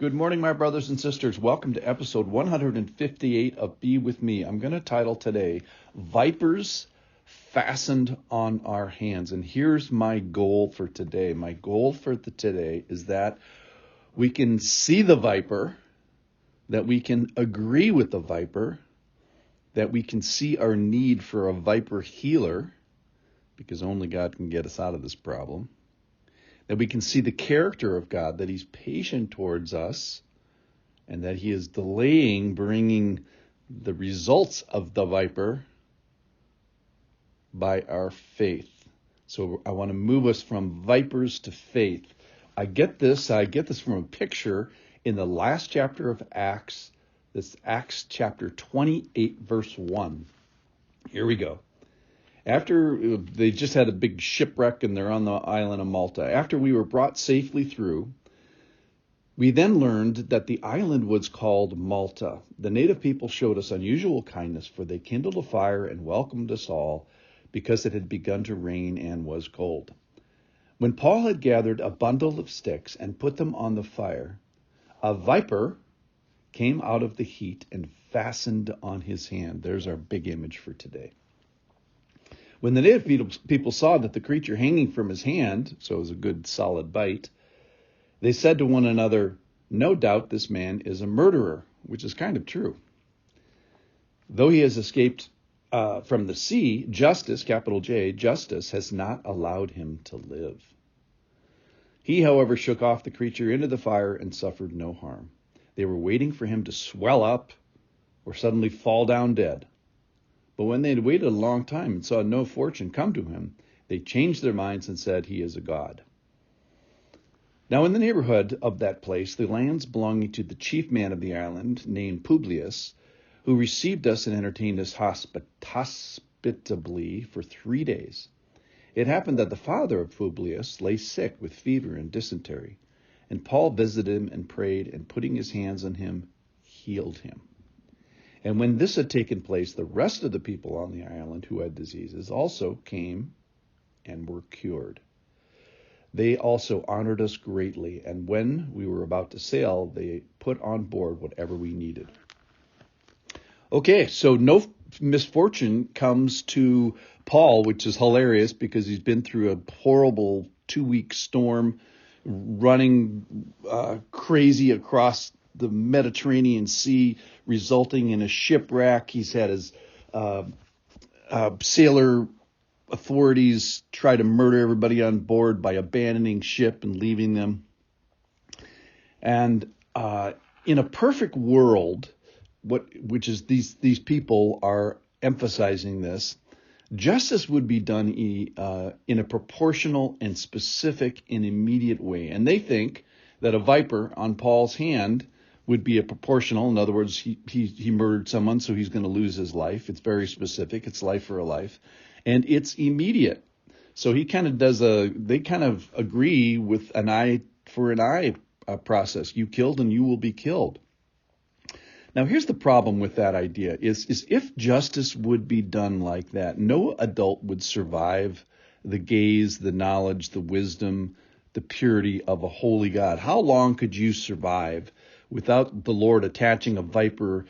Good morning, my brothers and sisters. Welcome to episode 158 of Be With Me. I'm going to title today, Vipers Fastened on Our Hands. And here's my goal for today. My goal for today is that we can see the viper, that we can agree with the viper, that we can see our need for a viper healer, because only God can get us out of this problem. That we can see the character of God, that he's patient towards us, and that he is delaying bringing the results of the viper by our faith. So I want to move us from vipers to faith. I get this from a picture in the last chapter of Acts. This Acts chapter 28, verse 1. Here we go. After they just had a big shipwreck and they're on the island of Malta, after we were brought safely through, we then learned that the island was called Malta. The native people showed us unusual kindness, for they kindled a fire and welcomed us all because it had begun to rain and was cold. When Paul had gathered a bundle of sticks and put them on the fire, a viper came out of the heat and fastened on his hand. There's our big image for today. When the native people saw that the creature hanging from his hand, so it was a good solid bite, they said to one another, "No doubt this man is a murderer," which is kind of true. Though he has escaped from the sea, justice, capital J, justice has not allowed him to live. He, however, shook off the creature into the fire and suffered no harm. They were waiting for him to swell up or suddenly fall down dead. But when they had waited a long time and saw no fortune come to him, they changed their minds and said, "He is a god." Now in the neighborhood of that place, the lands belonging to the chief man of the island, named Publius, who received us and entertained us hospitably for 3 days. It happened that the father of Publius lay sick with fever and dysentery, and Paul visited him and prayed, and putting his hands on him, healed him. And when this had taken place, the rest of the people on the island who had diseases also came and were cured. They also honored us greatly, and when we were about to sail, they put on board whatever we needed. Okay, so no misfortune comes to Paul, which is hilarious because he's been through a horrible 2-week storm, running crazy across the Mediterranean Sea, resulting in a shipwreck. He's had his sailor authorities try to murder everybody on board by abandoning ship and leaving them. And in a perfect world, which is these people are emphasizing this, justice would be done in a proportional and specific and immediate way. And they think that a viper on Paul's hand would be a proportional. In other words, he murdered someone, so he's going to lose his life. It's very specific. It's life for a life. And it's immediate. So they kind of agree with an eye for an eye process. You killed and you will be killed. Now, here's the problem with that idea is if justice would be done like that, no adult would survive the gaze, the knowledge, the wisdom, the purity of a holy God. How long could you survive without the Lord attaching a viper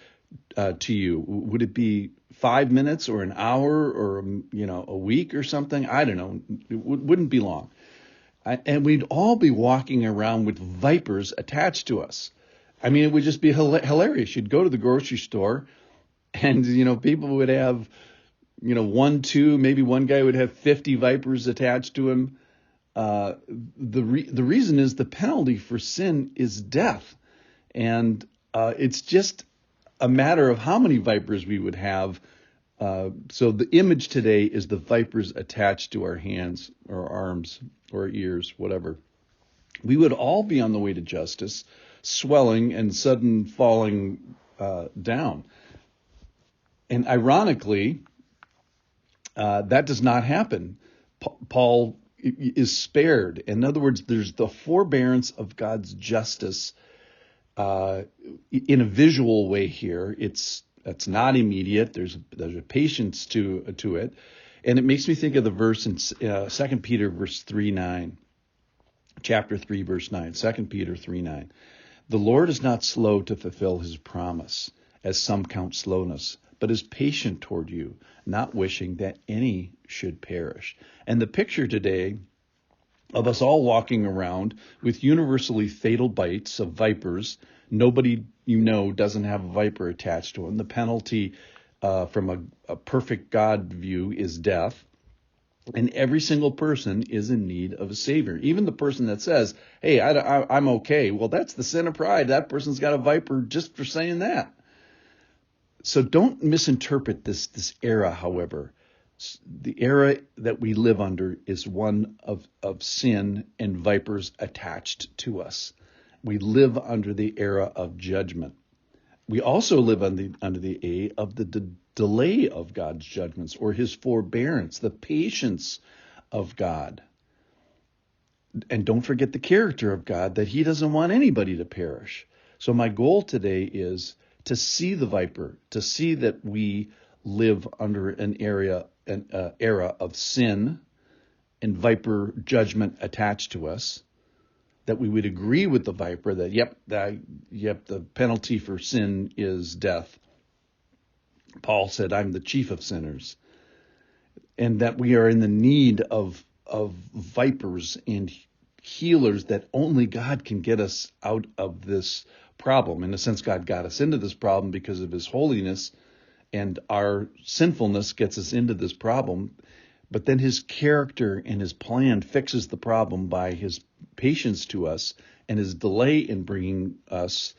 to you? Would it be 5 minutes or an hour or a week or something? I don't know. It wouldn't be long. And we'd all be walking around with vipers attached to us. I mean, it would just be hilarious. You'd go to the grocery store and, people would have, 1, 2, maybe one guy would have 50 vipers attached to him. The reason is the penalty for sin is death. And it's just a matter of how many vipers we would have. So the image today is the vipers attached to our hands or arms or ears, whatever. We would all be on the way to justice, swelling and sudden falling down. And ironically, that does not happen. Paul is spared. In other words, there's the forbearance of God's justice in a visual way here. It's not immediate. There's a patience to it. And it makes me think of the verse in 2 Peter verse 3:9. Chapter 3, verse 9, 2 Peter 3:9. The Lord is not slow to fulfill his promise, as some count slowness, but is patient toward you, not wishing that any should perish. And the picture today of us all walking around with universally fatal bites of vipers. Nobody doesn't have a viper attached to them. The penalty from a perfect God view is death. And every single person is in need of a savior. Even the person that says, hey, I'm okay. Well, that's the sin of pride. That person's got a viper just for saying that. So don't misinterpret this era, however. The era that we live under is one of sin and vipers attached to us. We live under the era of judgment. We also live under the A of the delay of God's judgments, or his forbearance, the patience of God. And don't forget the character of God, that he doesn't want anybody to perish. So my goal today is to see the viper, to see that we live under an era of sin and viper judgment attached to us, that we would agree with the viper that, yep, the penalty for sin is death. Paul said, I'm the chief of sinners. And that we are in the need of vipers and healers, that only God can get us out of this problem. In a sense, God got us into this problem because of his holiness, and our sinfulness gets us into this problem. But then his character and his plan fixes the problem by his patience to us and his delay in bringing us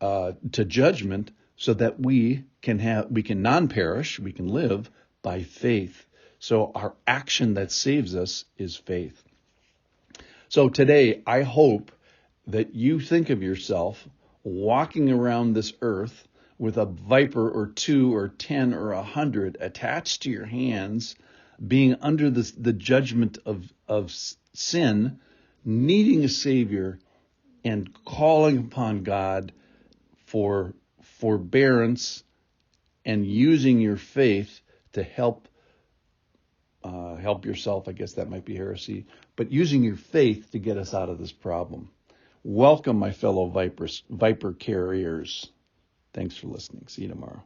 to judgment, so that we can non-perish, we can live by faith. So our action that saves us is faith. So today, I hope that you think of yourself walking around this earth with a viper or 2 or 10 or 100 attached to your hands, being under the judgment of sin, needing a Savior, and calling upon God for forbearance, and using your faith to help yourself. I guess that might be heresy, but using your faith to get us out of this problem. Welcome, my fellow viper carriers. Thanks for listening. See you tomorrow.